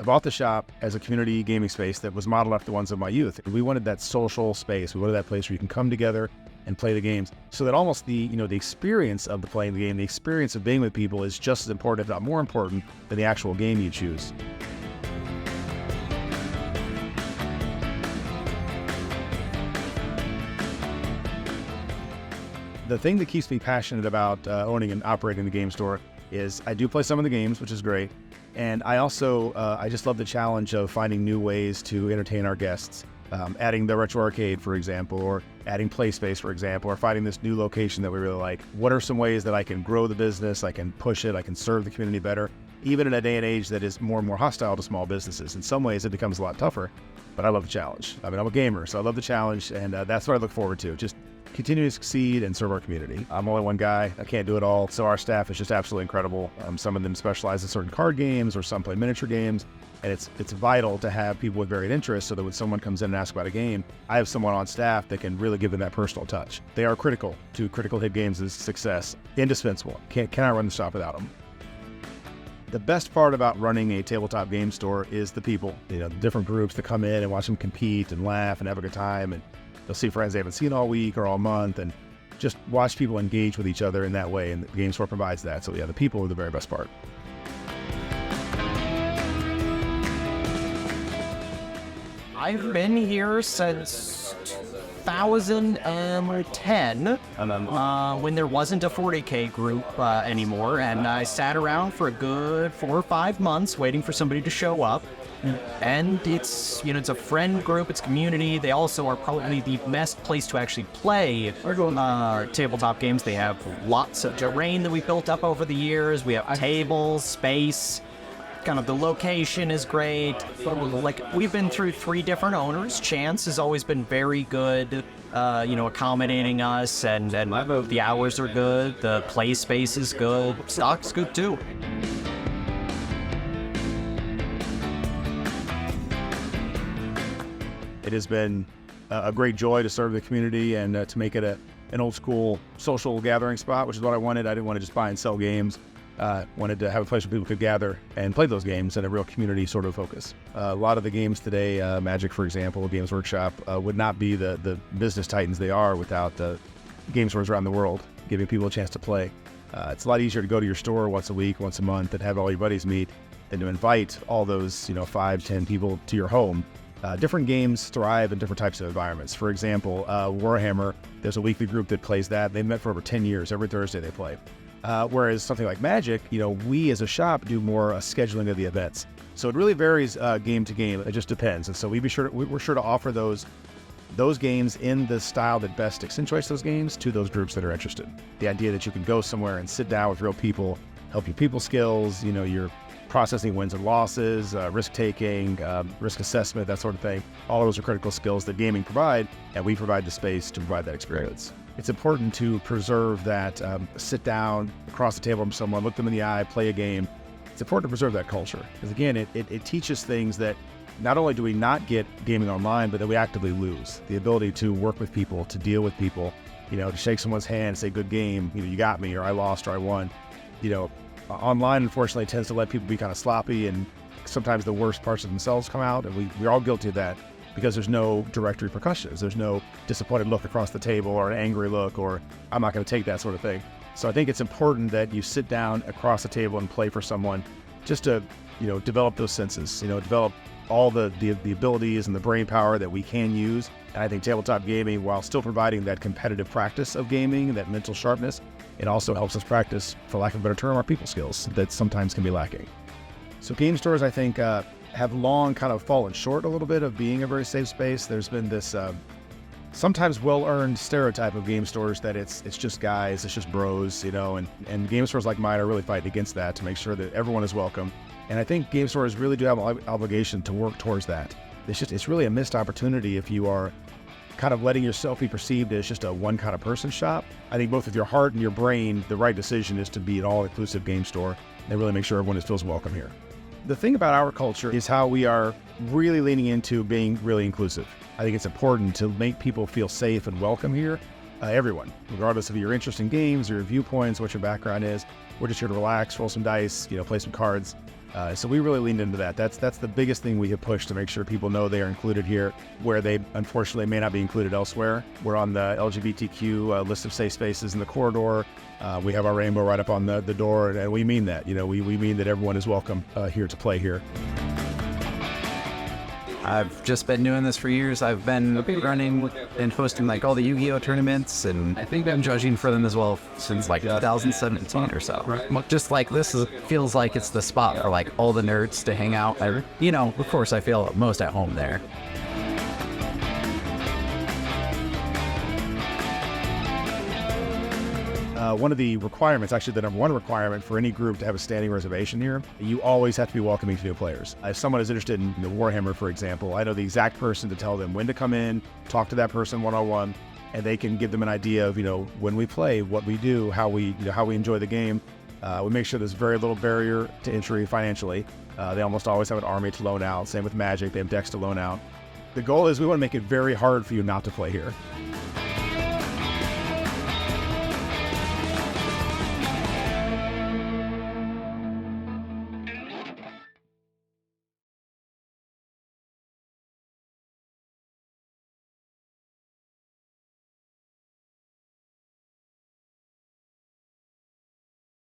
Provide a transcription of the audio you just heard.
bought the shop as a community gaming space that was modeled after the ones of my youth. We wanted that social space. We wanted that place where you can come together and play the games, so that almost the experience of playing the game, the experience of being with people is just as important, if not more important, than the actual game you choose. The thing that keeps me passionate about owning and operating the game store is I do play some of the games, which is great. And I also, I just love the challenge of finding new ways to entertain our guests. Adding the retro arcade, for example, or adding play space, for example, or finding this new location that we really like. What are some ways that I can grow the business, I can push it, I can serve the community better, even in a day and age that is more and more hostile to small businesses? In some ways, it becomes a lot tougher, but I love the challenge. I mean, I'm a gamer, so I love the challenge, and that's what I look forward to. Just continue to succeed and serve our community. I'm only one guy. I can't do it all, so our staff is just absolutely incredible. Some of them specialize in certain card games, or some play miniature games. And it's vital to have people with varied interests so that when someone comes in and asks about a game, I have someone on staff that can really give them that personal touch. They are critical to Critical Hit Games' success. Indispensable. Cannot run the shop without them. The best part about running a tabletop game store is the people. The different groups that come in and watch them compete and laugh and have a good time. And they'll see friends they haven't seen all week or all month, and just watch people engage with each other in that way. And the game store provides that. So yeah, the people are the very best part. I've been here since 2010, when there wasn't a 40K group anymore, and I sat around for a good 4 or 5 months waiting for somebody to show up. And it's a friend group, it's community. They also are probably the best place to actually play tabletop games. They have lots of terrain that we built up over the years. We have tables, space. Kind of the location is great. Like, we've been through 3 different owners. Chance has always been very good, accommodating us, and the hours are good. The play space is good. Stock's good too. It has been a great joy to serve the community and to make it an old school social gathering spot, which is what I wanted. I didn't want to just buy and sell games. Wanted to have a place where people could gather and play those games in a real community sort of focus. A lot of the games today, Magic, for example, Games Workshop, would not be the business titans they are without game stores around the world giving people a chance to play. It's a lot easier to go to your store once a week, once a month, and have all your buddies meet than to invite all those 5, 10 people to your home. Different games thrive in different types of environments. For example, Warhammer, there's a weekly group that plays that. They've met for over 10 years. Every Thursday they play. Whereas something like Magic, we as a shop do more scheduling of the events. So it really varies game to game. It just depends. And so we're sure to offer those games in the style that best accentuates those games to those groups that are interested. The idea that you can go somewhere and sit down with real people, help your people skills, your processing wins and losses, risk-taking, risk assessment, that sort of thing. All of those are critical skills that gaming provide, and we provide the space to provide that experience. It's important to preserve that sit down across the table from someone, look them in the eye, play a game. It's important to preserve that culture, because again, it teaches things that not only do we not get gaming online, but that we actively lose. The ability to work with people, to deal with people, to shake someone's hand, say good game, you got me, or I lost, or I won. Online, unfortunately, tends to let people be kind of sloppy, and sometimes the worst parts of themselves come out, and we're all guilty of that. Because there's no direct repercussions. There's no disappointed look across the table or an angry look or I'm not going to take that sort of thing. So I think it's important that you sit down across the table and play for someone just to, develop those senses, develop all the abilities and the brain power that we can use. And I think tabletop gaming, while still providing that competitive practice of gaming, that mental sharpness, it also helps us practice, for lack of a better term, our people skills that sometimes can be lacking. So game stores, I think, have long kind of fallen short a little bit of being a very safe space. There's been this sometimes well-earned stereotype of game stores that it's just guys, it's just bros, and game stores like mine are really fighting against that to make sure that everyone is welcome. And I think game stores really do have an obligation to work towards that. It's really a missed opportunity if you are kind of letting yourself be perceived as just a one kind of person shop. I think both with your heart and your brain, the right decision is to be an all-inclusive game store and really make sure everyone feels welcome here. The thing about our culture is how we are really leaning into being really inclusive. I think it's important to make people feel safe and welcome here. Everyone, regardless of your interest in games or your viewpoints, what your background is. We're just here to relax, roll some dice, play some cards. So we really leaned into that. That's the biggest thing we have pushed to make sure people know they are included here, where they unfortunately may not be included elsewhere. We're on the LGBTQ list of safe spaces in the corridor. We have our rainbow right up on the door, and we mean that. We mean that everyone is welcome here to play here. I've just been doing this for years. I've been running and hosting like all the Yu-Gi-Oh tournaments, and I think I'm judging for them as well since like 2017 or so. Just like feels like it's the spot for like all the nerds to hang out. Of course I feel most at home there. One of the requirements, actually the number one requirement for any group to have a standing reservation here, you always have to be welcoming to new players. If someone is interested in the Warhammer, for example, I know the exact person to tell them when to come in, talk to that person one-on-one, and they can give them an idea of, when we play, what we do, how we enjoy the game. We make sure there's very little barrier to entry financially. They almost always have an army to loan out. Same with Magic, they have decks to loan out. The goal is we want to make it very hard for you not to play here.